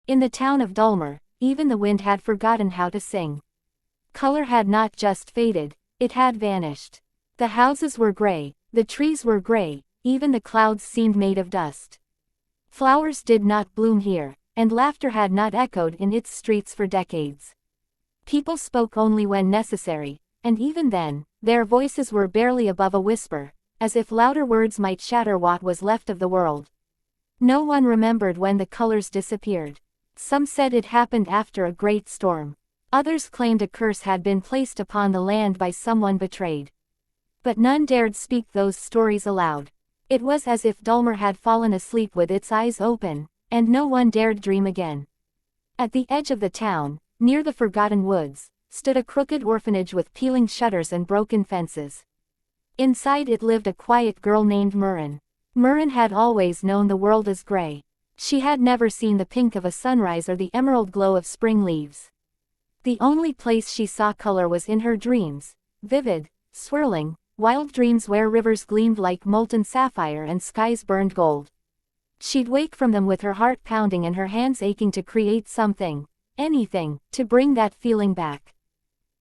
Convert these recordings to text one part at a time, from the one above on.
In the town of Dullmere, even the wind had forgotten how to sing. Color had not just faded, it had vanished. The houses were gray, the trees were gray, even the clouds seemed made of dust. Flowers did not bloom here, and laughter had not echoed in its streets for decades. People spoke only when necessary, and even then, their voices were barely above a whisper, as if louder words might shatter what was left of the world. No one remembered when the colors disappeared. Some said it happened after a great storm. Others claimed a curse had been placed upon the land by someone betrayed. But none dared speak those stories aloud. It was as if Dullmere had fallen asleep with its eyes open, and no one dared dream again. At the edge of the town, near the forgotten woods, stood a crooked orphanage with peeling shutters and broken fences. Inside it lived a quiet girl named Miren. Miren had always known the world as gray. She had never seen the pink of a sunrise or the emerald glow of spring leaves. The only place she saw color was in her dreams, vivid, swirling, wild dreams where rivers gleamed like molten sapphire and skies burned gold. She'd wake from them with her heart pounding and her hands aching to create something, anything, to bring that feeling back.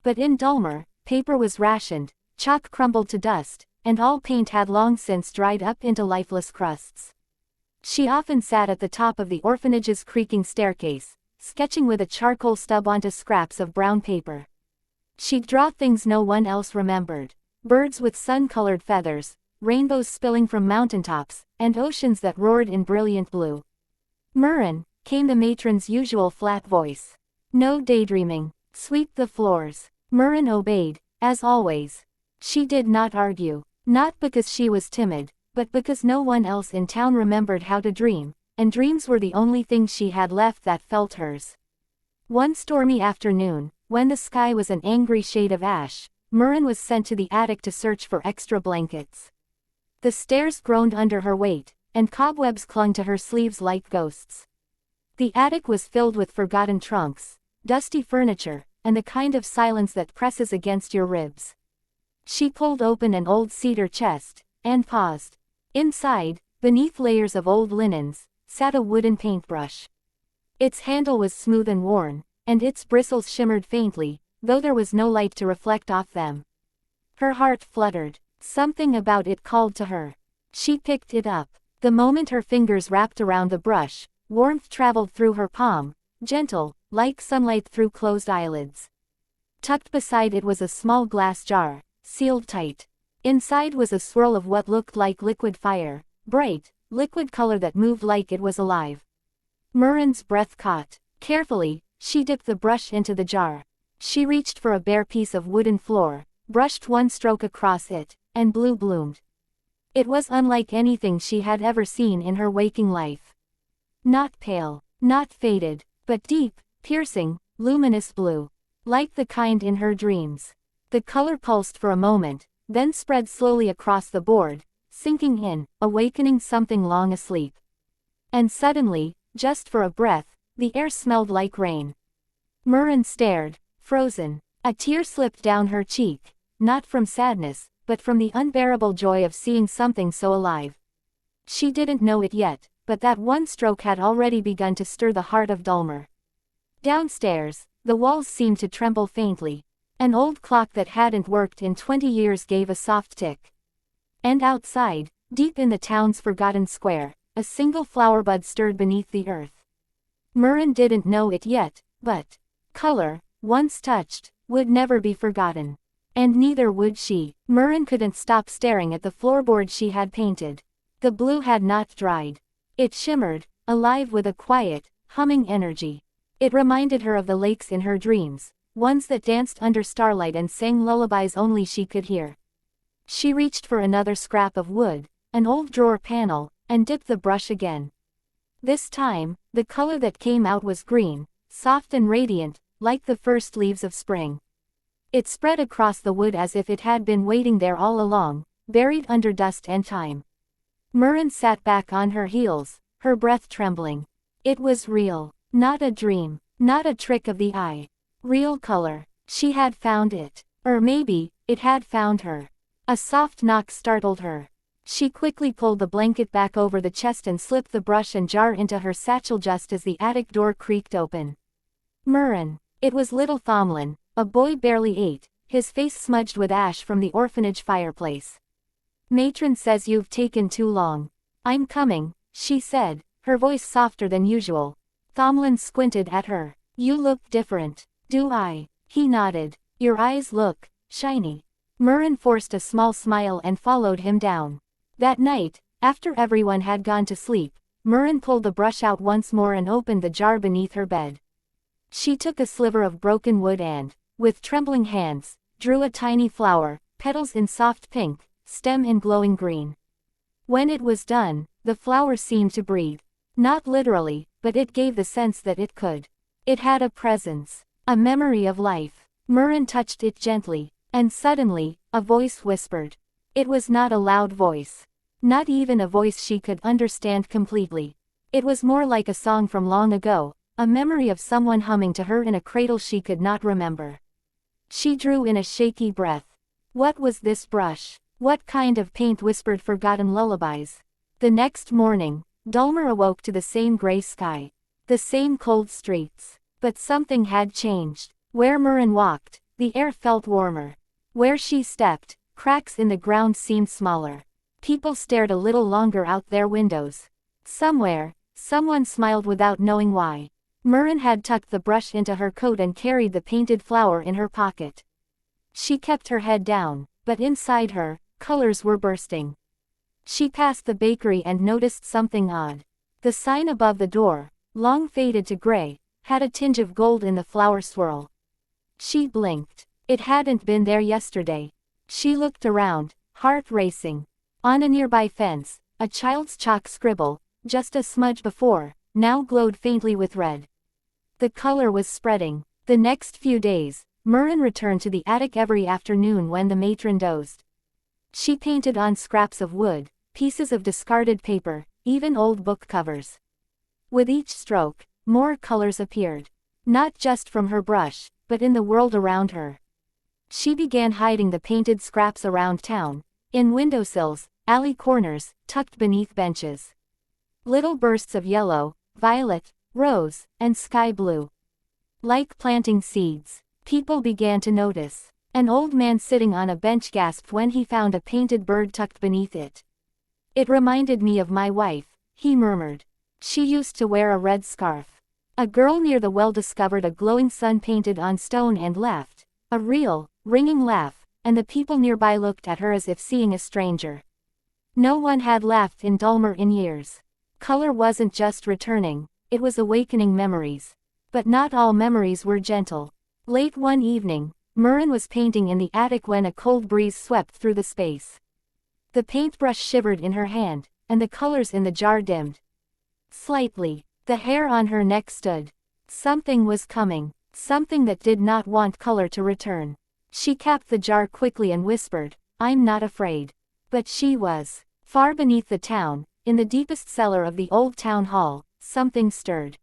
But in Dullmere, paper was rationed, chalk crumbled to dust, and all paint had long since dried up into lifeless crusts. She often sat at the top of the orphanage's creaking staircase, sketching with a charcoal stub onto scraps of brown paper. She'd draw things no one else remembered. Birds with sun-colored feathers, rainbows spilling from mountaintops, and oceans that roared in brilliant blue. "Miren," came the matron's usual flat voice. "No daydreaming. Sweep the floors." Miren obeyed, as always. She did not argue, not because she was timid, but because no one else in town remembered how to dream, and dreams were the only things she had left that felt hers. One stormy afternoon, when the sky was an angry shade of ash, Miren was sent to the attic to search for extra blankets. The stairs groaned under her weight, and cobwebs clung to her sleeves like ghosts. The attic was filled with forgotten trunks, dusty furniture, and the kind of silence that presses against your ribs. She pulled open an old cedar chest, and paused. Inside, beneath layers of old linens, sat a wooden paintbrush. Its handle was smooth and worn, and its bristles shimmered faintly, though there was no light to reflect off them. Her heart fluttered. Something about it called to her. She picked it up. The moment her fingers wrapped around the brush, warmth traveled through her palm, gentle, like sunlight through closed eyelids. Tucked beside it was a small glass jar, sealed tight. Inside was a swirl of what looked like liquid fire, bright, liquid color that moved like it was alive. Miren's breath caught. Carefully, she dipped the brush into the jar. She reached for a bare piece of wooden floor, brushed one stroke across it, and blue bloomed. It was unlike anything she had ever seen in her waking life. Not pale, not faded, but deep, piercing, luminous blue. Like the kind in her dreams. The color pulsed for a moment, then spread slowly across the board, sinking in, awakening something long asleep. And suddenly, just for a breath, the air smelled like rain. Miren stared, frozen. A tear slipped down her cheek, not from sadness, but from the unbearable joy of seeing something so alive. She didn't know it yet, but that one stroke had already begun to stir the heart of Dullmere. Downstairs, the walls seemed to tremble faintly. An old clock that hadn't worked in 20 years gave a soft tick. And outside, deep in the town's forgotten square, a single flower bud stirred beneath the earth. Miren didn't know it yet, but color, once touched, would never be forgotten. And neither would she. Miren couldn't stop staring at the floorboard she had painted. The blue had not dried. It shimmered, alive with a quiet, humming energy. It reminded her of the lakes in her dreams, ones that danced under starlight and sang lullabies only she could hear. She reached for another scrap of wood, an old drawer panel, and dipped the brush again. This time, the color that came out was green, soft and radiant, like the first leaves of spring. It spread across the wood as if it had been waiting there all along, buried under dust and time. Miren sat back on her heels, her breath trembling. It was real, not a dream, not a trick of the eye. Real color. She had found it. Or maybe, it had found her. A soft knock startled her. She quickly pulled the blanket back over the chest and slipped the brush and jar into her satchel just as the attic door creaked open. Miren. It was little Thomlin, a boy barely 8, his face smudged with ash from the orphanage fireplace. "Matron says you've taken too long." "I'm coming," she said, her voice softer than usual. Thomlin squinted at her. "You look different." "Do I?" He nodded. "Your eyes look shiny." Miren forced a small smile and followed him down. That night, after everyone had gone to sleep, Miren pulled the brush out once more and opened the jar beneath her bed. She took a sliver of broken wood and, with trembling hands, drew a tiny flower, petals in soft pink, stem in glowing green. When it was done, the flower seemed to breathe. Not literally, but it gave the sense that it could. It had a presence, a memory of life. Miren touched it gently, and suddenly, a voice whispered. It was not a loud voice. Not even a voice she could understand completely. It was more like a song from long ago, a memory of someone humming to her in a cradle she could not remember. She drew in a shaky breath. What was this brush? What kind of paint whispered forgotten lullabies? The next morning, Dullmere awoke to the same gray sky. The same cold streets. But something had changed. Where Miren walked, the air felt warmer. Where she stepped, cracks in the ground seemed smaller. People stared a little longer out their windows. Somewhere, someone smiled without knowing why. Miren had tucked the brush into her coat and carried the painted flower in her pocket. She kept her head down, but inside her, colors were bursting. She passed the bakery and noticed something odd. The sign above the door, long faded to gray, had a tinge of gold in the flower swirl. She blinked. It hadn't been there yesterday. She looked around, heart racing. On a nearby fence, a child's chalk scribble, just a smudge before, now glowed faintly with red. The color was spreading. The next few days, Miren returned to the attic every afternoon when the matron dozed. She painted on scraps of wood, pieces of discarded paper, even old book covers. With each stroke, more colors appeared. Not just from her brush, but in the world around her. She began hiding the painted scraps around town, in windowsills, alley corners, tucked beneath benches. Little bursts of yellow, violet, rose, and sky blue. Like planting seeds. People began to notice. An old man sitting on a bench gasped when he found a painted bird tucked beneath it. "It reminded me of my wife," he murmured. "She used to wear a red scarf." A girl near the well discovered a glowing sun painted on stone and laughed. A real, ringing laugh, and the people nearby looked at her as if seeing a stranger. No one had laughed in Dullmere in years. Color wasn't just returning, it was awakening memories. But not all memories were gentle. Late one evening, Miren was painting in the attic when a cold breeze swept through the space. The paintbrush shivered in her hand, and the colors in the jar dimmed. Slightly, the hair on her neck stood. Something was coming, something that did not want color to return. She capped the jar quickly and whispered, "I'm not afraid." But she was. Far beneath the town, in the deepest cellar of the old town hall, something stirred.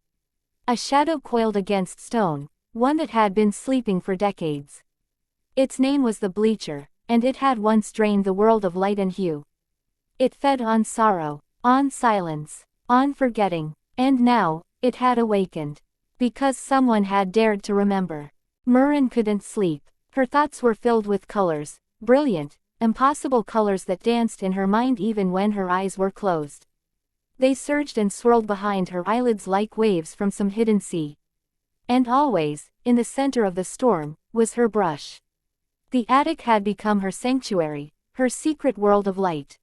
A shadow coiled against stone, one that had been sleeping for decades. Its name was the Bleacher, and it had once drained the world of light and hue. It fed on sorrow, on silence, on forgetting, and now, it had awakened. Because someone had dared to remember. Miren couldn't sleep. Her thoughts were filled with colors, brilliant, impossible colors that danced in her mind even when her eyes were closed. They surged and swirled behind her eyelids like waves from some hidden sea. And always, in the center of the storm, was her brush. The attic had become her sanctuary, her secret world of light.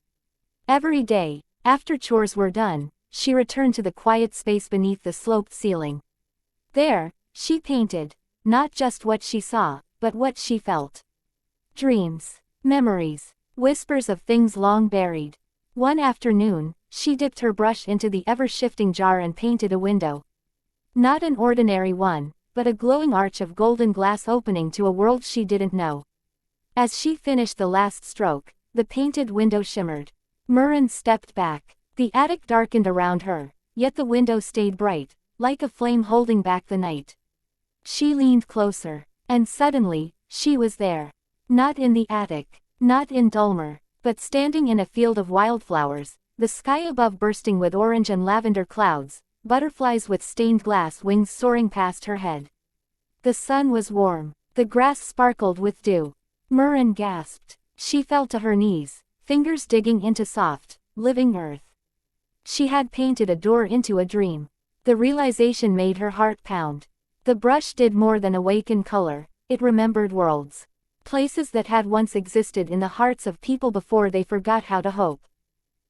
Every day, after chores were done, she returned to the quiet space beneath the sloped ceiling. There, she painted, not just what she saw, but what she felt. Dreams, memories, whispers of things long buried. One afternoon, she dipped her brush into the ever-shifting jar and painted a window. Not an ordinary one, but a glowing arch of golden glass opening to a world she didn't know. As she finished the last stroke, the painted window shimmered. Miren stepped back. The attic darkened around her, yet the window stayed bright, like a flame holding back the night. She leaned closer, and suddenly, she was there. Not in the attic, not in Dullmere, But standing in a field of wildflowers, the sky above bursting with orange and lavender clouds, butterflies with stained glass wings soaring past her head. The sun was warm. The grass sparkled with dew. Miren gasped. She fell to her knees, fingers digging into soft, living earth. She had painted a door into a dream. The realization made her heart pound. The brush did more than awaken color, it remembered worlds. Places that had once existed in the hearts of people before they forgot how to hope.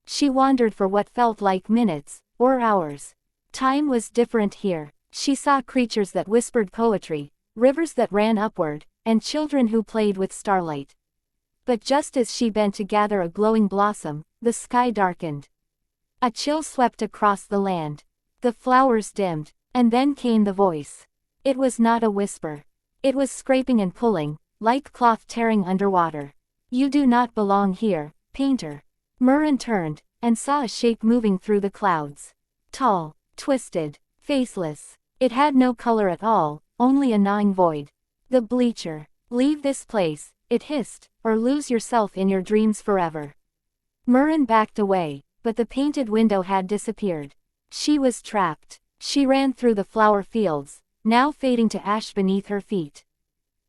She wandered for what felt like minutes, or hours. Time was different here. She saw creatures that whispered poetry, rivers that ran upward, and children who played with starlight. But just as she bent to gather a glowing blossom, the sky darkened. A chill swept across the land. The flowers dimmed, and then came the voice. It was not a whisper. It was scraping and pulling, like cloth tearing underwater. You do not belong here, painter. Miren turned, and saw a shape moving through the clouds. Tall, twisted, faceless. It had no color at all, only a gnawing void. The Bleacher. Leave this place, it hissed, or lose yourself in your dreams forever. Miren backed away, but the painted window had disappeared. She was trapped. She ran through the flower fields, now fading to ash beneath her feet.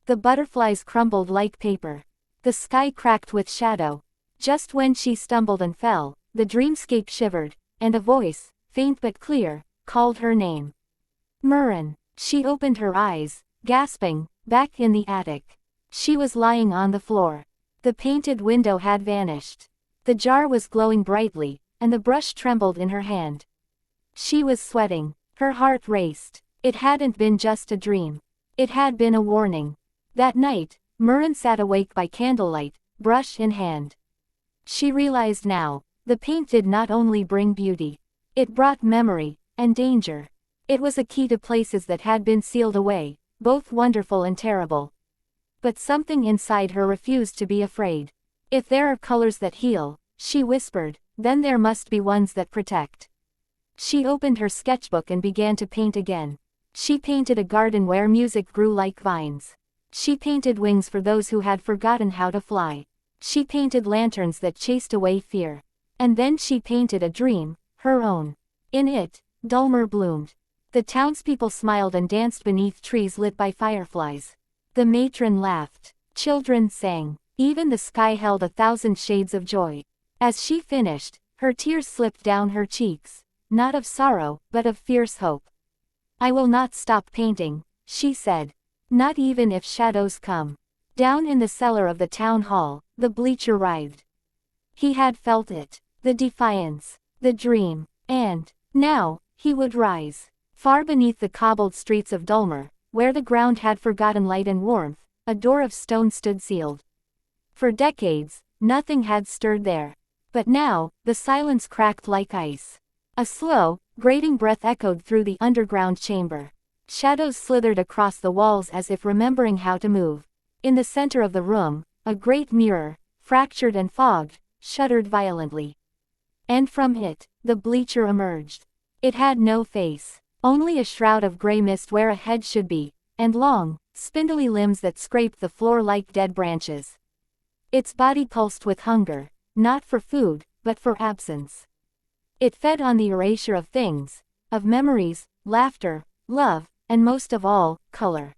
The butterflies crumbled like paper. The sky cracked with shadow. Just when she stumbled and fell, the dreamscape shivered, and a voice, faint but clear, called her name. Miren. She opened her eyes, gasping, back in the attic. She was lying on the floor. The painted window had vanished. The jar was glowing brightly, and the brush trembled in her hand. She was sweating. Her heart raced. It hadn't been just a dream. It had been a warning. That night, Miren sat awake by candlelight, brush in hand. She realized now, the paint did not only bring beauty. It brought memory, and danger. It was a key to places that had been sealed away, both wonderful and terrible. But something inside her refused to be afraid. If there are colors that heal, she whispered, then there must be ones that protect. She opened her sketchbook and began to paint again. She painted a garden where music grew like vines. She painted wings for those who had forgotten how to fly. She painted lanterns that chased away fear. And then she painted a dream, her own. In it, Dullmere bloomed. The townspeople smiled and danced beneath trees lit by fireflies. The matron laughed. Children sang. Even the sky held 1,000 shades of joy. As she finished, her tears slipped down her cheeks, not of sorrow, but of fierce hope. I will not stop painting, she said. Not even if shadows come. Down in the cellar of the town hall, the Bleacher writhed. He had felt it. The defiance. The dream. And, now, he would rise. Far beneath the cobbled streets of Dullmere, where the ground had forgotten light and warmth, a door of stone stood sealed. For decades, nothing had stirred there. But now, the silence cracked like ice. A slow, grating breath echoed through the underground chamber. Shadows slithered across the walls as if remembering how to move. In the center of the room, a great mirror, fractured and fogged, shuddered violently. And from it, the Bleacher emerged. It had no face, only a shroud of gray mist where a head should be, and long, spindly limbs that scraped the floor like dead branches. Its body pulsed with hunger, not for food, but for absence. It fed on the erasure of things, of memories, laughter, love, and most of all, color.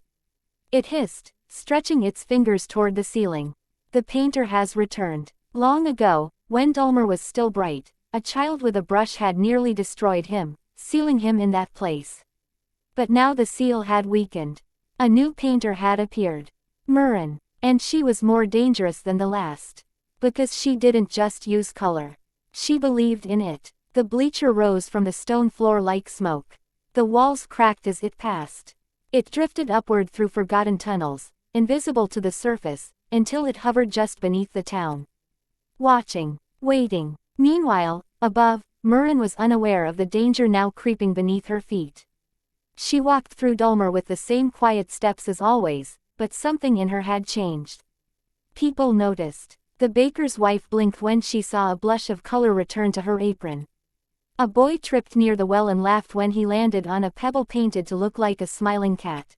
It hissed, stretching its fingers toward the ceiling. The painter has returned. Long ago, when Dullmere was still bright, a child with a brush had nearly destroyed him, sealing him in that place. But now the seal had weakened. A new painter had appeared. Miren. And she was more dangerous than the last. Because she didn't just use color. She believed in it. The Bleacher rose from the stone floor like smoke. The walls cracked as it passed. It drifted upward through forgotten tunnels, invisible to the surface, until it hovered just beneath the town. Watching. Waiting. Meanwhile, above, Miren was unaware of the danger now creeping beneath her feet. She walked through Dullmere with the same quiet steps as always, but something in her had changed. People noticed. The baker's wife blinked when she saw a blush of color return to her apron. A boy tripped near the well and laughed when he landed on a pebble painted to look like a smiling cat.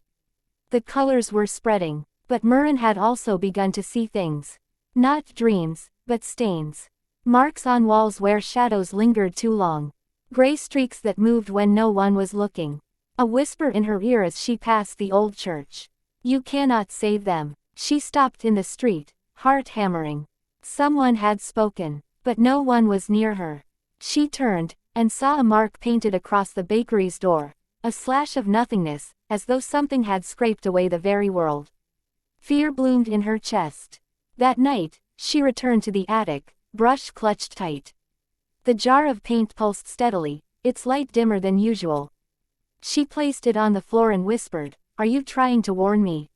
The colors were spreading, but Miren had also begun to see things. Not dreams, but stains. Marks on walls where shadows lingered too long. Gray streaks that moved when no one was looking. A whisper in her ear as she passed the old church. You cannot save them. She stopped in the street, heart hammering. Someone had spoken, but no one was near her. She turned, and saw a mark painted across the bakery's door. A slash of nothingness, as though something had scraped away the very world. Fear bloomed in her chest. That night, she returned to the attic, brush clutched tight. The jar of paint pulsed steadily, its light dimmer than usual. She placed it on the floor and whispered, "Are you trying to warn me?"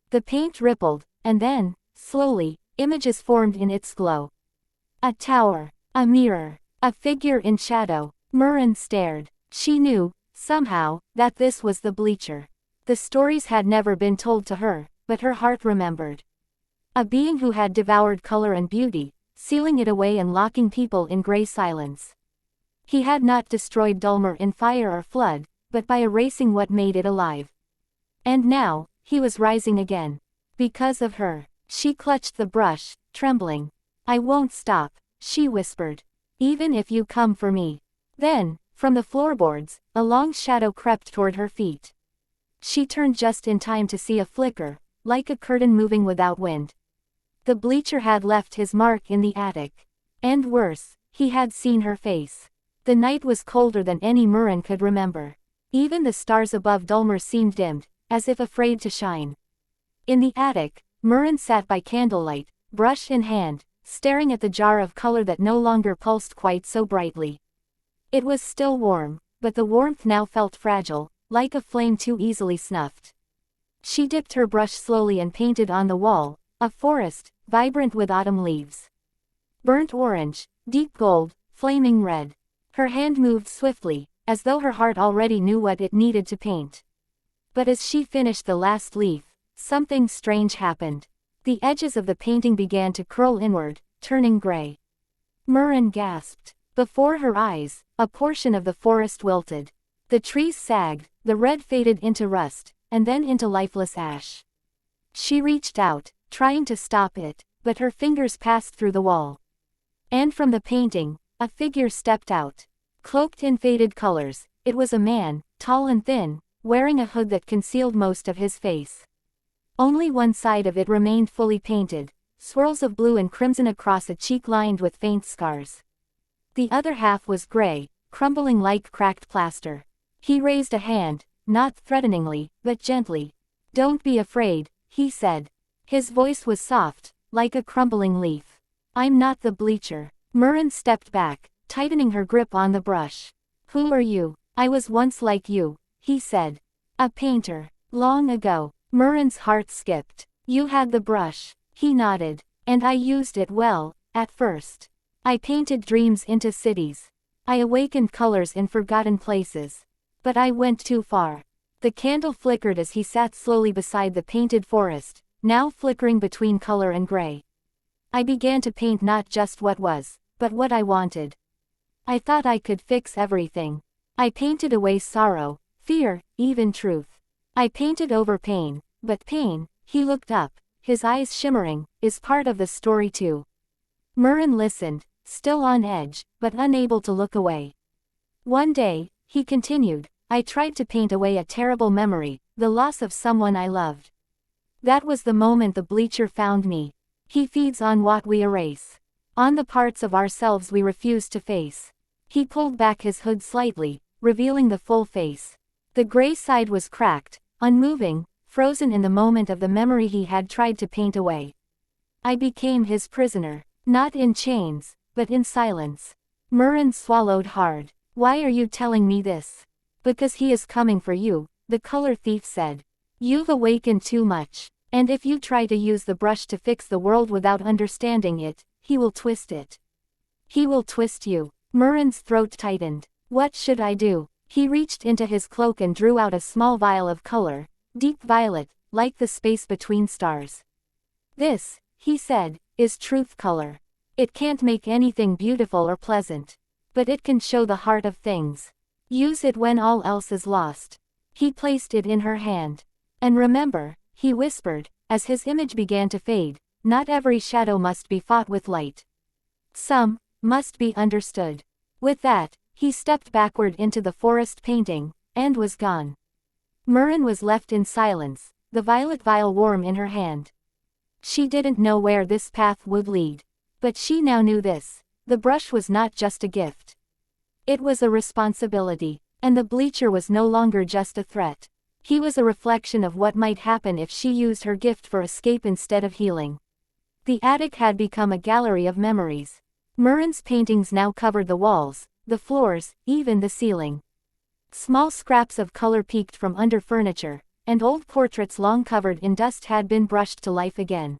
The paint rippled, and then, slowly, images formed in its glow. A tower, a mirror, a figure in shadow. Miren stared. She knew, somehow, that this was the Bleacher. The stories had never been told to her, but her heart remembered. A being who had devoured color and beauty, sealing it away and locking people in gray silence. He had not destroyed Dullmere in fire or flood, but by erasing what made it alive. And now, he was rising again. Because of her. She clutched the brush, trembling. "I won't stop," she whispered. "Even if you come for me." Then, from the floorboards, a long shadow crept toward her feet. She turned just in time to see a flicker, like a curtain moving without wind. The Bleacher had left his mark in the attic. And worse, he had seen her face. The night was colder than any Miren could remember. Even the stars above Dullmere seemed dimmed, as if afraid to shine. In the attic, Miren sat by candlelight, brush in hand, staring at the jar of color that no longer pulsed quite so brightly. It was still warm, but the warmth now felt fragile, like a flame too easily snuffed. She dipped her brush slowly and painted on the wall, a forest, vibrant with autumn leaves. Burnt orange, deep gold, flaming red. Her hand moved swiftly, as though her heart already knew what it needed to paint. But as she finished the last leaf, something strange happened. The edges of the painting began to curl inward, turning gray. Miren gasped. Before her eyes, a portion of the forest wilted. The trees sagged, the red faded into rust, and then into lifeless ash. She reached out, trying to stop it, but her fingers passed through the wall. And from the painting, a figure stepped out. Cloaked in faded colors, it was a man, tall and thin, wearing a hood that concealed most of his face. Only one side of it remained fully painted, swirls of blue and crimson across a cheek lined with faint scars. The other half was gray, crumbling like cracked plaster. He raised a hand, not threateningly, but gently. "Don't be afraid," he said. His voice was soft, like a crumbling leaf. "I'm not the Bleacher." Miren stepped back, tightening her grip on the brush. "Who are you?" "I was once like you," he said. "A painter. Long ago." Miren's heart skipped. "You had the brush." He nodded. "And I used it well, at first. I painted dreams into cities. I awakened colors in forgotten places. But I went too far." The candle flickered as he sat slowly beside the painted forest, now flickering between color and gray. "I began to paint not just what was, but what I wanted. I thought I could fix everything. I painted away sorrow, fear, even truth. I painted over pain, but pain," he looked up, his eyes shimmering, "is part of the story too." Miren listened, still on edge, but unable to look away. "One day," he continued, "I tried to paint away a terrible memory, the loss of someone I loved. That was the moment the Bleacher found me. He feeds on what we erase. On the parts of ourselves we refuse to face." He pulled back his hood slightly, revealing the full face. The gray side was cracked, unmoving, frozen in the moment of the memory he had tried to paint away. "I became his prisoner, not in chains, but in silence." Miren swallowed hard. "Why are you telling me this?" "Because he is coming for you," the color thief said. "You've awakened too much, and if you try to use the brush to fix the world without understanding it, he will twist it. He will twist you." Miren's throat tightened. "What should I do?" He reached into his cloak and drew out a small vial of color, deep violet, like the space between stars. "This," he said, "is truth color. It can't make anything beautiful or pleasant. But it can show the heart of things. Use it when all else is lost." He placed it in her hand. "And remember," he whispered, as his image began to fade, "not every shadow must be fought with light. Some must be understood. With that, he stepped backward into the forest painting, and was gone. Miren was left in silence, the violet vial warm in her hand. She didn't know where this path would lead. But she now knew this: the brush was not just a gift. It was a responsibility, and the bleacher was no longer just a threat. He was a reflection of what might happen if she used her gift for escape instead of healing. The attic had become a gallery of memories. Miren's paintings now covered the walls, the floors, even the ceiling. Small scraps of color peeked from under furniture, and old portraits long covered in dust had been brushed to life again.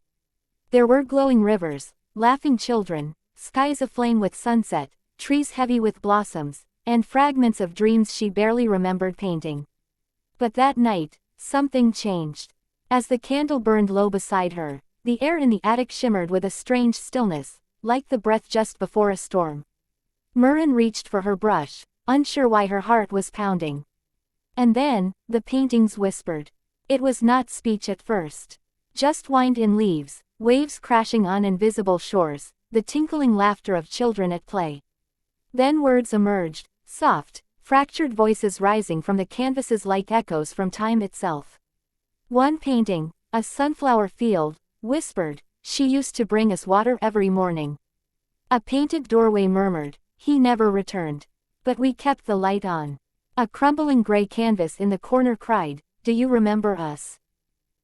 There were glowing rivers, laughing children, skies aflame with sunset, trees heavy with blossoms, and fragments of dreams she barely remembered painting. But that night, something changed. As the candle burned low beside her, the air in the attic shimmered with a strange stillness, like the breath just before a storm. Miren reached for her brush, unsure why her heart was pounding. And then, the paintings whispered. It was not speech at first. Just wind in leaves, waves crashing on invisible shores, the tinkling laughter of children at play. Then words emerged, soft, fractured voices rising from the canvases like echoes from time itself. One painting, a sunflower field, whispered, "She used to bring us water every morning." A painted doorway murmured, "He never returned. But we kept the light on." A crumbling gray canvas in the corner cried, "Do you remember us?"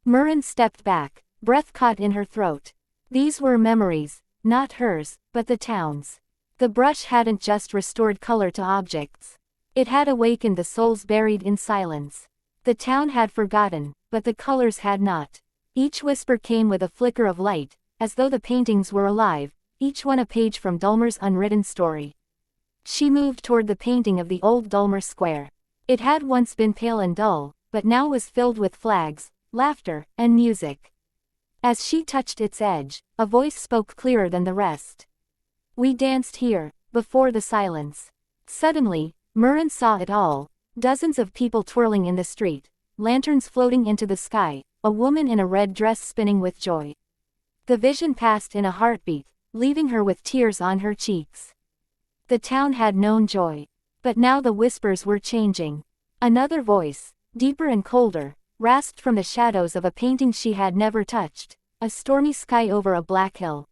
Miren stepped back, breath caught in her throat. These were memories, not hers, but the town's. The brush hadn't just restored color to objects. It had awakened the souls buried in silence. The town had forgotten, but the colors had not. Each whisper came with a flicker of light, as though the paintings were alive, each one a page from Dullmere's unwritten story. She moved toward the painting of the old Dullmere square. It had once been pale and dull, but now was filled with flags, laughter, and music. As she touched its edge, a voice spoke clearer than the rest. "We danced here, before the silence." Suddenly, Miren saw it all: dozens of people twirling in the street, lanterns floating into the sky, a woman in a red dress spinning with joy. The vision passed in a heartbeat, leaving her with tears on her cheeks. The town had known joy. But now the whispers were changing. Another voice, deeper and colder, rasped from the shadows of a painting she had never touched: a stormy sky over a black hill.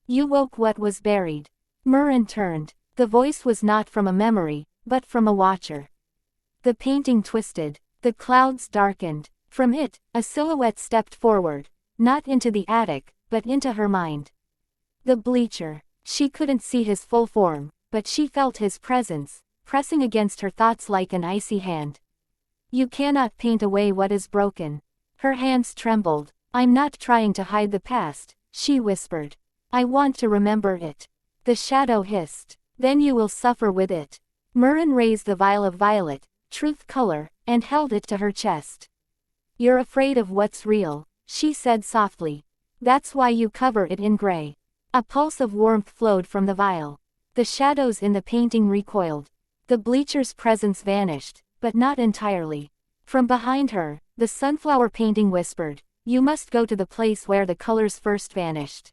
"You woke what was buried." Miren turned. The voice was not from a memory, but from a watcher. The painting twisted. The clouds darkened. From it, a silhouette stepped forward, not into the attic, but into her mind. The bleacher. She couldn't see his full form, but she felt his presence, pressing against her thoughts like an icy hand. "You cannot paint away what is broken." Her hands trembled. "I'm not trying to hide the past," she whispered. "I want to remember it." The shadow hissed. "Then you will suffer with it." Miren raised the vial of violet, truth color, and held it to her chest. "You're afraid of what's real," she said softly. "That's why you cover it in gray." A pulse of warmth flowed from the vial. The shadows in the painting recoiled. The bleacher's presence vanished, but not entirely. From behind her, the sunflower painting whispered, "You must go to the place where the colors first vanished."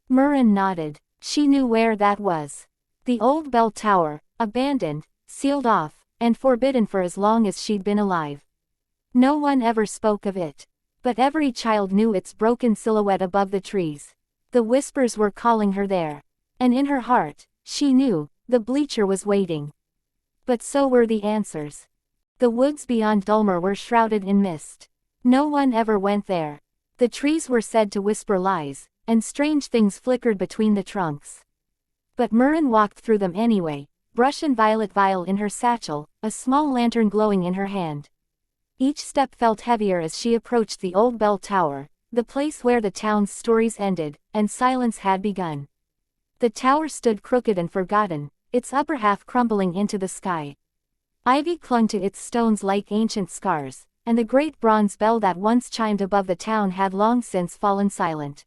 Miren nodded. She knew where that was. The old bell tower, abandoned, sealed off, and forbidden for as long as she'd been alive. No one ever spoke of it. But every child knew its broken silhouette above the trees. The whispers were calling her there. And in her heart, she knew, the bleacher was waiting. But so were the answers. The woods beyond Dullmere were shrouded in mist. No one ever went there. The trees were said to whisper lies, and strange things flickered between the trunks. But Miren walked through them anyway, brush and violet vial in her satchel, a small lantern glowing in her hand. Each step felt heavier as she approached the old bell tower, the place where the town's stories ended, and silence had begun. The tower stood crooked and forgotten, its upper half crumbling into the sky. Ivy clung to its stones like ancient scars, and the great bronze bell that once chimed above the town had long since fallen silent.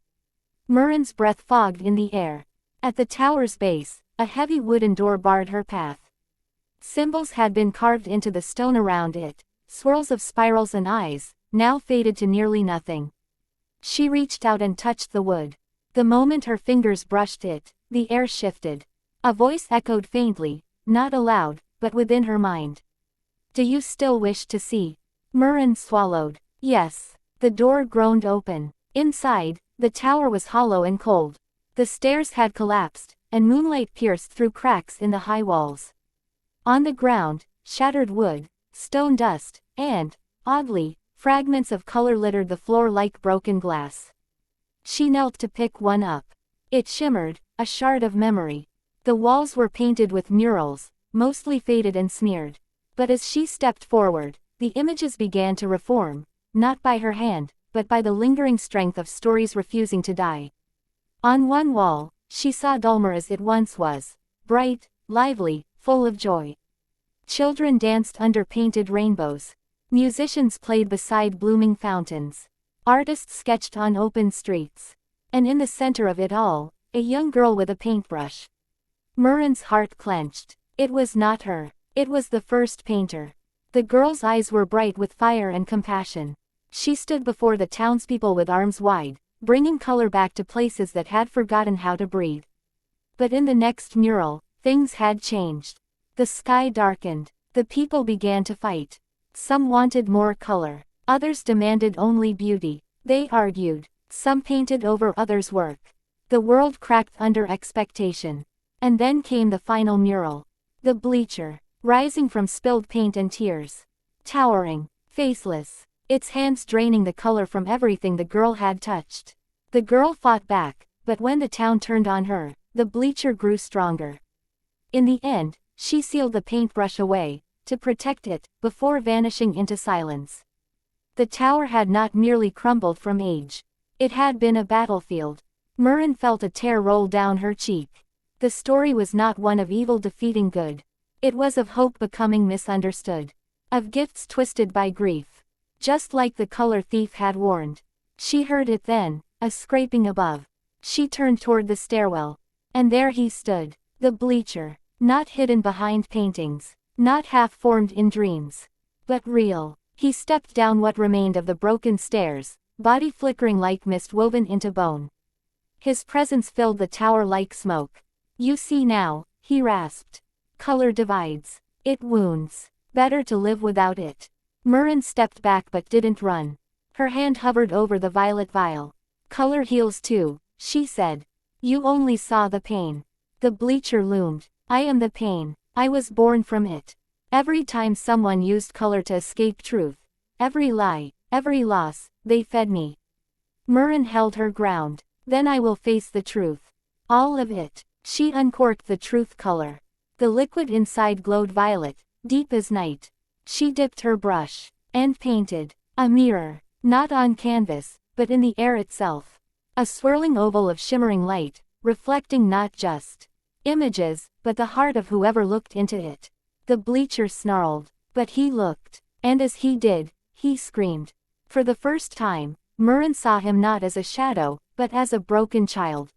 Miren's breath fogged in the air. At the tower's base, a heavy wooden door barred her path. Symbols had been carved into the stone around it, swirls of spirals and eyes, now faded to nearly nothing. She reached out and touched the wood. The moment her fingers brushed it, The air shifted. A voice echoed faintly, not aloud, but within her mind. Do you still wish to see? Miren swallowed. Yes. The door groaned open. Inside, the tower was hollow and cold. The stairs had collapsed, and moonlight pierced through cracks in the high walls. On the ground, shattered wood, stone dust, and, oddly, fragments of color littered the floor like broken glass. She knelt to pick one up. It shimmered, a shard of memory. The walls were painted with murals, mostly faded and smeared. But as she stepped forward, the images began to reform, not by her hand, but by the lingering strength of stories refusing to die. On one wall, she saw Dullmere as it once was, bright, lively, full of joy. Children danced under painted rainbows. Musicians played beside blooming fountains. Artists sketched on open streets. And in the center of it all, a young girl with a paintbrush. Miren's heart clenched. It was not her. It was the first painter. The girl's eyes were bright with fire and compassion. She stood before the townspeople with arms wide, bringing color back to places that had forgotten how to breathe. But in the next mural, things had changed. The sky darkened. The people began to fight. Some wanted more color. Others demanded only beauty. They argued. Some painted over others' work. The world cracked under expectation. And then came the final mural. The Bleacher, rising from spilled paint and tears. Towering, faceless, its hands draining the color from everything the girl had touched. The girl fought back, but when the town turned on her, the Bleacher grew stronger. In the end, she sealed the paintbrush away, to protect it, before vanishing into silence. The tower had not merely crumbled from age. It had been a battlefield. Miren felt a tear roll down her cheek. The story was not one of evil defeating good. It was of hope becoming misunderstood. Of gifts twisted by grief. Just like the color thief had warned. She heard it then, a scraping above. She turned toward the stairwell. And there he stood. The Bleacher. Not hidden behind paintings. Not half-formed in dreams. But real. He stepped down what remained of the broken stairs, body flickering like mist woven into bone. His presence filled the tower like smoke. You see now, he rasped. Color divides. It wounds. Better to live without it. Miren stepped back but didn't run. Her hand hovered over the violet vial. Color heals too, she said. You only saw the pain. The Bleacher loomed. I am the pain. I was born from it. Every time someone used color to escape truth, every lie, every loss, they fed me. Miren held her ground. Then I will face the truth. All of it. She uncorked the truth color. The liquid inside glowed violet, deep as night. She dipped her brush, and painted. A mirror. Not on canvas, but in the air itself. A swirling oval of shimmering light, reflecting not just images, but the heart of whoever looked into it. The Bleacher snarled. But he looked. And as he did, he screamed. For the first time, Miren saw him not as a shadow, but as a broken child.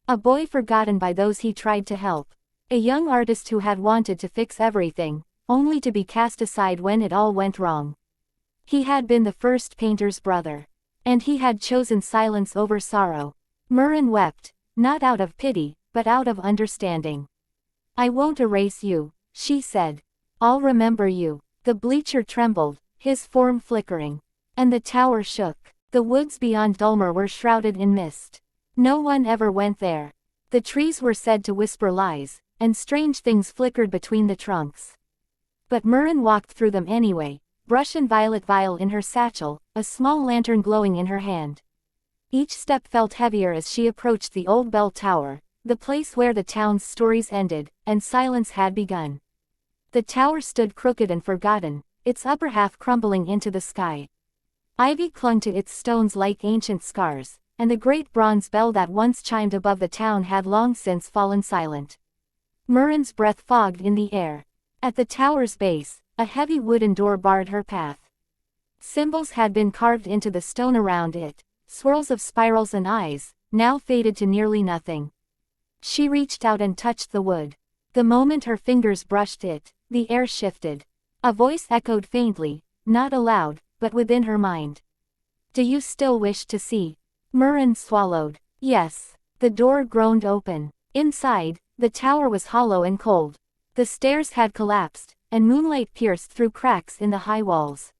A boy forgotten by those he tried to help. A young artist who had wanted to fix everything, only to be cast aside when it all went wrong. He had been the first painter's brother. And he had chosen silence over sorrow. Miren wept, not out of pity, but out of understanding. I won't erase you, she said. I'll remember you. The Bleacher trembled, his form flickering. And the tower shook. The woods beyond Dullmere were shrouded in mist. No one ever went there. The trees were said to whisper lies, and strange things flickered between the trunks. But Miren walked through them anyway, brush and violet vial in her satchel, a small lantern glowing in her hand. Each step felt heavier as she approached the old bell tower, the place where the town's stories ended, and silence had begun. The tower stood crooked and forgotten, its upper half crumbling into the sky. Ivy clung to its stones like ancient scars, and the great bronze bell that once chimed above the town had long since fallen silent. Miren's breath fogged in the air. At the tower's base, a heavy wooden door barred her path. Symbols had been carved into the stone around it, swirls of spirals and eyes, now faded to nearly nothing. She reached out and touched the wood. The moment her fingers brushed it, the air shifted. A voice echoed faintly, not aloud, but within her mind. Do you still wish to see? Miren swallowed. Yes. The door groaned open. Inside, the tower was hollow and cold. The stairs had collapsed, and moonlight pierced through cracks in the high walls.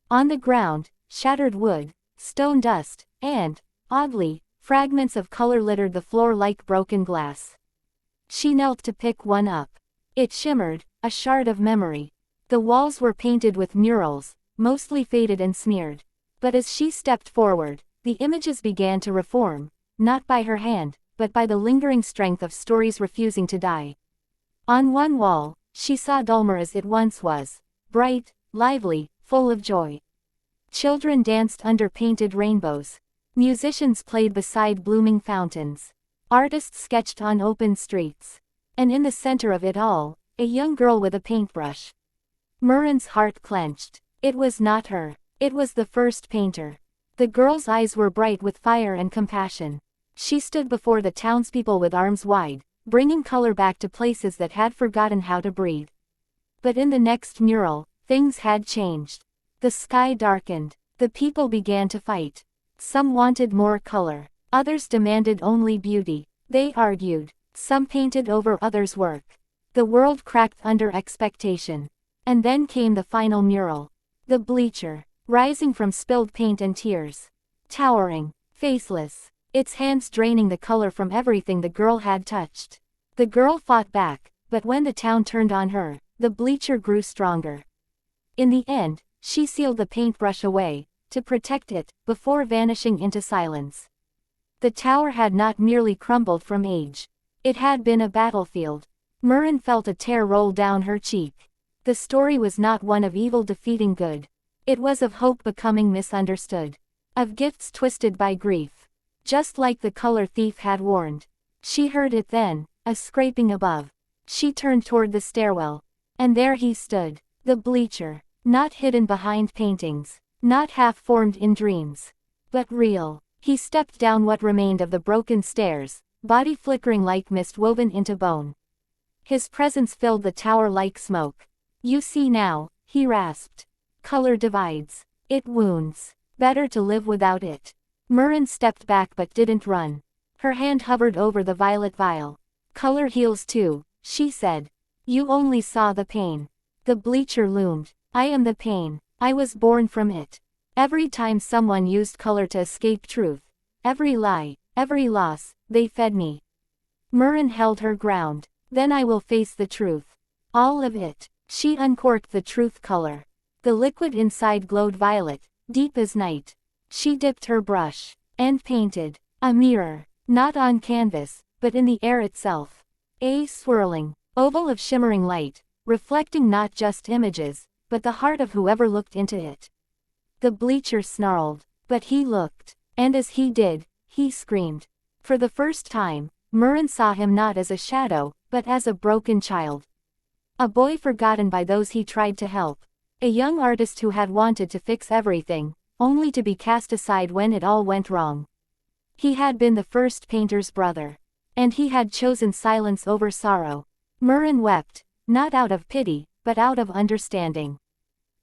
On the ground, shattered wood, stone dust, and, oddly, fragments of color littered the floor like broken glass. She knelt to pick one up. It shimmered, a shard of memory. The walls were painted with murals, mostly faded and smeared. But as she stepped forward, the images began to reform, not by her hand, but by the lingering strength of stories refusing to die. On one wall, she saw Dullmere as it once was, bright, lively, full of joy. Children danced under painted rainbows. Musicians played beside blooming fountains. Artists sketched on open streets. And in the center of it all, a young girl with a paintbrush. Miren's heart clenched. It was not her. It was the first painter. The girl's eyes were bright with fire and compassion. She stood before the townspeople with arms wide, bringing color back to places that had forgotten how to breathe. But in the next mural, things had changed. The sky darkened. The people began to fight. Some wanted more color. Others demanded only beauty. They argued. Some painted over others' work. The world cracked under expectation. And then came the final mural. The Bleacher, rising from spilled paint and tears. Towering, faceless, its hands draining the color from everything the girl had touched. The girl fought back, but when the town turned on her, the Bleacher grew stronger. In the end, she sealed the paintbrush away, to protect it, before vanishing into silence. The tower had not merely crumbled from age. It had been a battlefield. Miren felt a tear roll down her cheek. The story was not one of evil defeating good. It was of hope becoming misunderstood. Of gifts twisted by grief. Just like the color thief had warned. She heard it then, a scraping above. She turned toward the stairwell. And there he stood. The Bleacher. Not hidden behind paintings. Not half-formed in dreams. But real. He stepped down what remained of the broken stairs, body flickering like mist woven into bone. His presence filled the tower like smoke. You see now, he rasped. Color divides. It wounds. Better to live without it. Miren stepped back but didn't run. Her hand hovered over the violet vial. Color heals too, she said. You only saw the pain. The Bleacher loomed. I am the pain. I was born from it. Every time someone used color to escape truth, every lie, every loss, they fed me. Miren held her ground. Then I will face the truth. All of it. She uncorked the truth color. The liquid inside glowed violet, deep as night. She dipped her brush, and painted. A mirror. Not on canvas, but in the air itself. A swirling oval of shimmering light, reflecting not just images, but the heart of whoever looked into it. The Bleacher snarled, but he looked, and as he did, he screamed. For the first time, Miren saw him not as a shadow, but as a broken child. A boy forgotten by those he tried to help. A young artist who had wanted to fix everything, only to be cast aside when it all went wrong. He had been the first painter's brother. And he had chosen silence over sorrow. Miren wept, not out of pity, but out of understanding.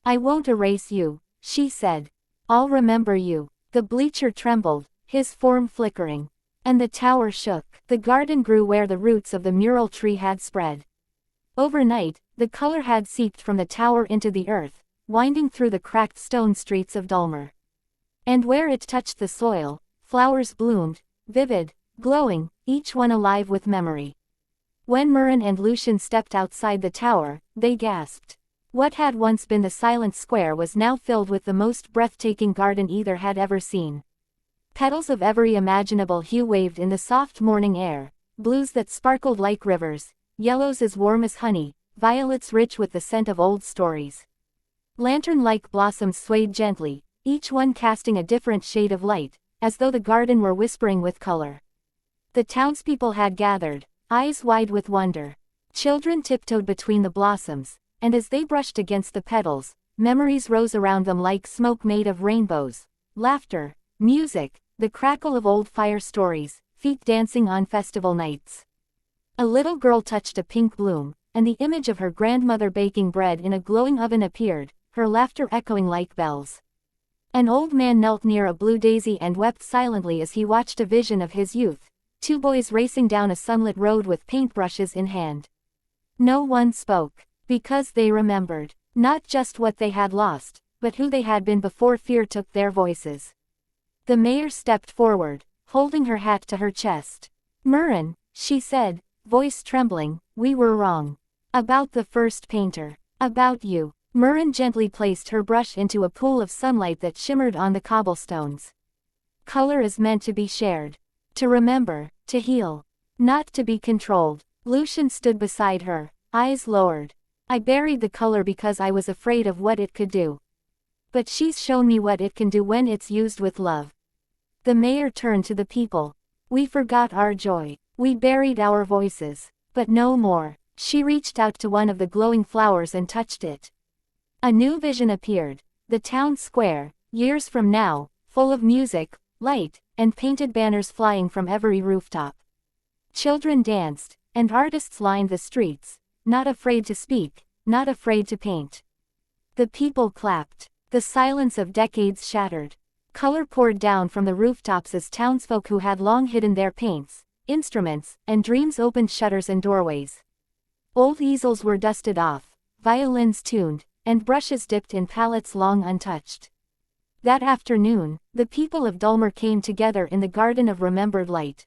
I won't erase you, she said. I'll remember you. The Bleacher trembled, his form flickering. And the tower shook. The garden grew where the roots of the mural tree had spread. Overnight, the color had seeped from the tower into the earth, winding through the cracked stone streets of Dullmere. And where it touched the soil, flowers bloomed, vivid, glowing, each one alive with memory. When Miren and Lucien stepped outside the tower, they gasped. What had once been the silent square was now filled with the most breathtaking garden either had ever seen. Petals of every imaginable hue waved in the soft morning air, blues that sparkled like rivers, yellows as warm as honey, violets rich with the scent of old stories. Lantern-like blossoms swayed gently, each one casting a different shade of light, as though the garden were whispering with color. The townspeople had gathered, eyes wide with wonder. Children tiptoed between the blossoms, and as they brushed against the petals, memories rose around them like smoke made of rainbows. Laughter, music, the crackle of old fire stories, feet dancing on festival nights. A little girl touched a pink bloom, and the image of her grandmother baking bread in a glowing oven appeared, her laughter echoing like bells. An old man knelt near a blue daisy and wept silently as he watched a vision of his youth, Two boys racing down a sunlit road with paintbrushes in hand. No one spoke, because they remembered, not just what they had lost, but who they had been before fear took their voices. The mayor stepped forward, holding her hat to her chest. "Miren," she said, voice trembling, "we were wrong. About the first painter. About you." Miren gently placed her brush into a pool of sunlight that shimmered on the cobblestones. Color is meant to be shared. To remember, to heal. Not to be controlled. Lucian stood beside her, eyes lowered. "I buried the color because I was afraid of what it could do. But she's shown me what it can do when it's used with love." The mayor turned to the people. "We forgot our joy. We buried our voices. But no more." She reached out to one of the glowing flowers and touched it. A new vision appeared. The town square, years from now, full of music, light, and painted banners flying from every rooftop. Children danced, and artists lined the streets, not afraid to speak, not afraid to paint. The people clapped. The silence of decades shattered. Color poured down from the rooftops as townsfolk who had long hidden their paints, instruments, and dreams opened shutters and doorways. Old easels were dusted off, violins tuned, and brushes dipped in palettes long untouched. That afternoon, the people of Dullmere came together in the Garden of Remembered Light.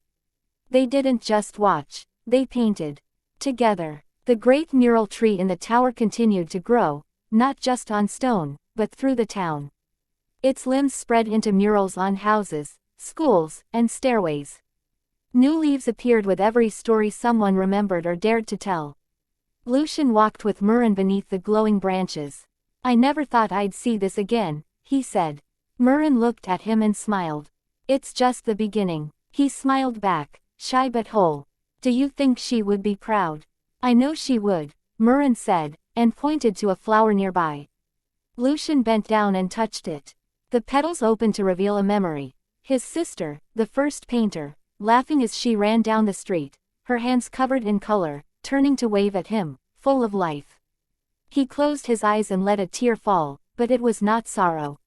They didn't just watch, they painted. Together. The great mural tree in the tower continued to grow, not just on stone, but through the town. Its limbs spread into murals on houses, schools, and stairways. New leaves appeared with every story someone remembered or dared to tell. Lucian walked with Miren beneath the glowing branches. "I never thought I'd see this again," he said. Miren looked at him and smiled. "It's just the beginning." He smiled back, shy but whole. "Do you think she would be proud?" "I know she would," Miren said, and pointed to a flower nearby. Lucian bent down and touched it. The petals opened to reveal a memory. His sister, the first painter, laughing as she ran down the street, her hands covered in color, turning to wave at him, full of life. He closed his eyes and let a tear fall, but it was not sorrow.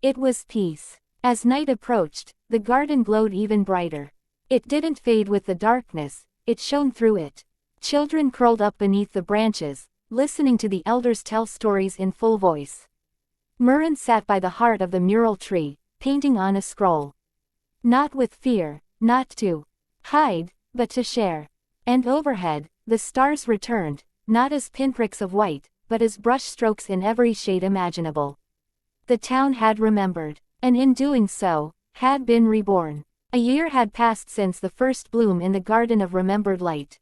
It was peace. As night approached, the garden glowed even brighter. It didn't fade with the darkness, it shone through it. Children curled up beneath the branches, listening to the elders tell stories in full voice. Miren sat by the heart of the mural tree, painting on a scroll. Not with fear, not to hide, but to share. And overhead, the stars returned, not as pinpricks of white, but as brush strokes in every shade imaginable. The town had remembered, and in doing so, had been reborn. A year had passed since the first bloom in the Garden of Remembered Light.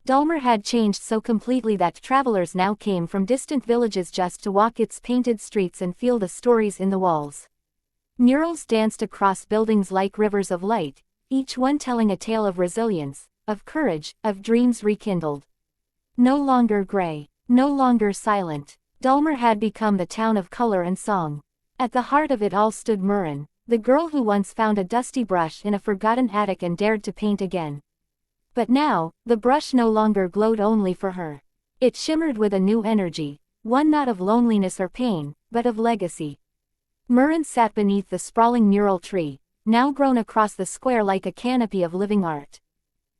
Dullmere had changed so completely that travelers now came from distant villages just to walk its painted streets and feel the stories in the walls. Murals danced across buildings like rivers of light, each one telling a tale of resilience, of courage, of dreams rekindled. No longer gray, no longer silent, Dullmere had become the town of color and song. At the heart of it all stood Miren, the girl who once found a dusty brush in a forgotten attic and dared to paint again. But now, the brush no longer glowed only for her. It shimmered with a new energy, one not of loneliness or pain, but of legacy. Miren sat beneath the sprawling mural tree, now grown across the square like a canopy of living art.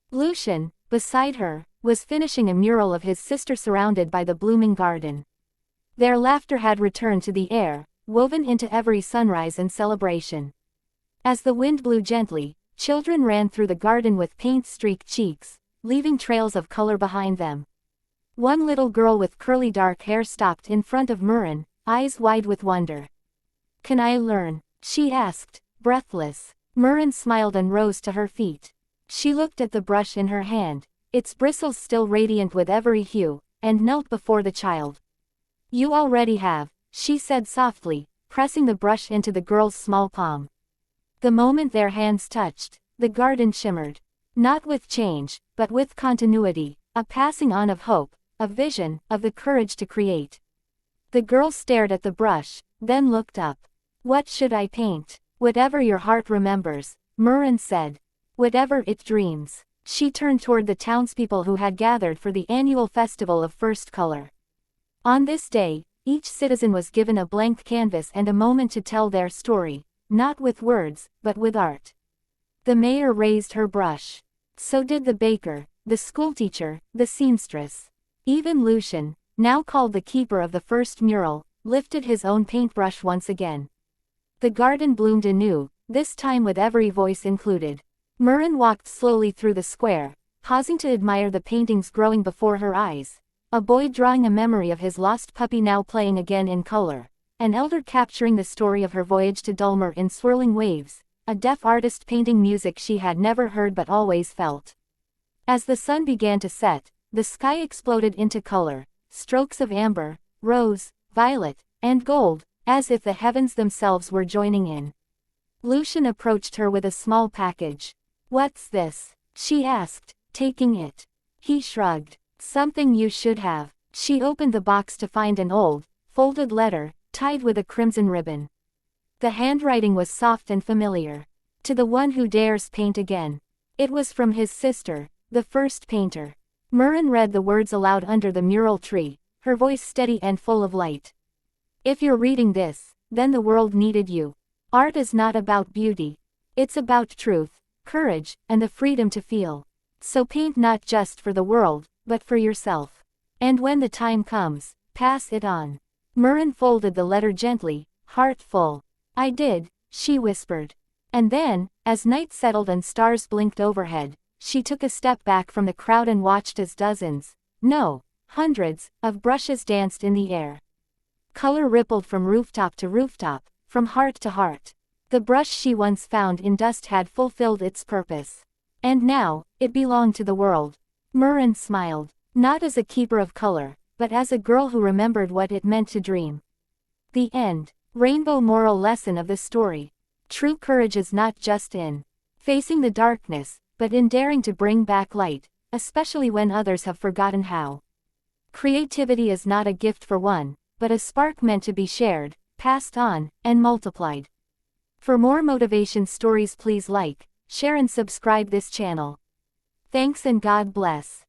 Lucian, beside her, was finishing a mural of his sister surrounded by the blooming garden. Their laughter had returned to the air, woven into every sunrise and celebration. As the wind blew gently, children ran through the garden with paint-streaked cheeks, leaving trails of color behind them. One little girl with curly dark hair stopped in front of Miren, eyes wide with wonder. "Can I learn?" she asked, breathless. Miren smiled and rose to her feet. She looked at the brush in her hand, its bristles still radiant with every hue, and knelt before the child. "You already have," she said softly, pressing the brush into the girl's small palm. The moment their hands touched, the garden shimmered. Not with change, but with continuity, a passing on of hope, of vision, of the courage to create. The girl stared at the brush, then looked up. "What should I paint?" "Whatever your heart remembers," Miren said. "Whatever it dreams." She turned toward the townspeople who had gathered for the annual festival of first color. On this day, each citizen was given a blank canvas and a moment to tell their story, not with words, but with art. The mayor raised her brush. So did the baker, the schoolteacher, the seamstress. Even Lucian, now called the keeper of the first mural, lifted his own paintbrush once again. The garden bloomed anew, this time with every voice included. Miren walked slowly through the square, pausing to admire the paintings growing before her eyes. A boy drawing a memory of his lost puppy now playing again in color. An elder capturing the story of her voyage to Dullmere in swirling waves. A deaf artist painting music she had never heard but always felt. As the sun began to set, the sky exploded into color, strokes of amber, rose, violet, and gold, as if the heavens themselves were joining in. Lucian approached her with a small package. "What's this?" she asked, taking it. He shrugged. "Something you should have." She opened the box to find an old, folded letter, tied with a crimson ribbon. The handwriting was soft and familiar. "To the one who dares paint again." It was from his sister, the first painter. Miren read the words aloud under the mural tree, her voice steady and full of light. "If you're reading this, then the world needed you. Art is not about beauty. It's about truth, courage, and the freedom to feel. So paint not just for the world, but for yourself. And when the time comes, pass it on." Miren folded the letter gently, heart full. "I did," she whispered. And then, as night settled and stars blinked overhead, she took a step back from the crowd and watched as dozens, no, hundreds, of brushes danced in the air. Color rippled from rooftop to rooftop, from heart to heart. The brush she once found in dust had fulfilled its purpose. And now, it belonged to the world. Miren smiled, not as a keeper of color, but as a girl who remembered what it meant to dream. The end. Rainbow moral lesson of the story. True courage is not just in facing the darkness, but in daring to bring back light, especially when others have forgotten how. Creativity is not a gift for one, but a spark meant to be shared, passed on, and multiplied. For more motivation stories, please like, share and subscribe this channel. Thanks and God bless.